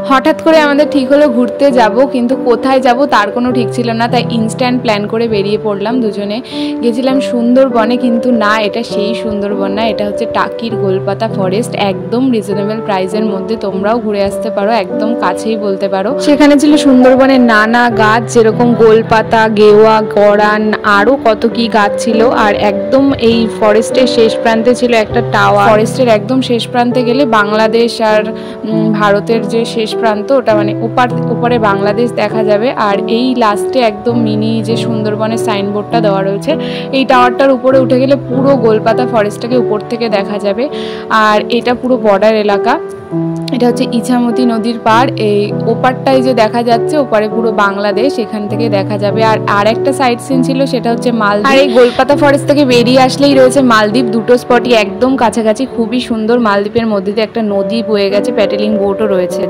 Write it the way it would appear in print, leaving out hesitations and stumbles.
হঠাৎ করে আমাদের ঠিক হলো ঘুরতে যাব, কিন্তু কোথায় যাব তার কোনো ঠিক ছিল না। তাই ইনস্ট্যান্ট প্ল্যান করে বেরিয়ে পড়লাম দুজনে। গেছিলাম সুন্দরবনে, কিন্তু না, এটা সেই সুন্দরবন না, এটা হচ্ছে টাকির গোলপাতা ফরেস্ট। একদম রিজনেবল প্রাইসের মধ্যে তোমরাও ঘুরে আসতে পারো, একদম কাছেই বলতে পারো। সেখানে ছিল সুন্দরবনের নানা গাছ, যেরকম গোলপাতা, গেওয়া, গড়ান, আরও কত কি গাছ ছিল। আর একদম এই ফরেস্টের শেষ প্রান্তে ছিল একটা টাওয়ার। ফরেস্টের একদম শেষ প্রান্তে গেলে বাংলাদেশ আর ভারতের যে শেষ প্রান্ত, ওটা মানে ওপারে বাংলাদেশ দেখা যাবে। আর এই লাস্টে একদম মিনি যে সুন্দরবনের সাইনবোর্ডটা দেওয়া রয়েছে, এই টাওয়ারটার উপরে উঠে গেলে পুরো গোলপাতা ফরেস্টটাকে উপর থেকে দেখা যাবে। আর এটা পুরো বর্ডার এলাকা, এটা হচ্ছে ইছামতি নদীর পাড়। এই ওপারটাই যে দেখা যাচ্ছে, ওপারে পুরো বাংলাদেশ, এখান থেকে দেখা যাবে। আর একটা সাইড সিন ছিল, সেটা হচ্ছে মালদ্বীপ। আর এই গোলপাতা ফরেস্ট থেকে বেরিয়ে আসলেই রয়েছে মালদ্বীপ। দুটো স্পটই একদম কাছাকাছি, খুবই সুন্দর। মালদ্বীপের মধ্যে দিয়ে একটা নদী বয়ে গেছে, প্যাডেলিং বোটও রয়েছে।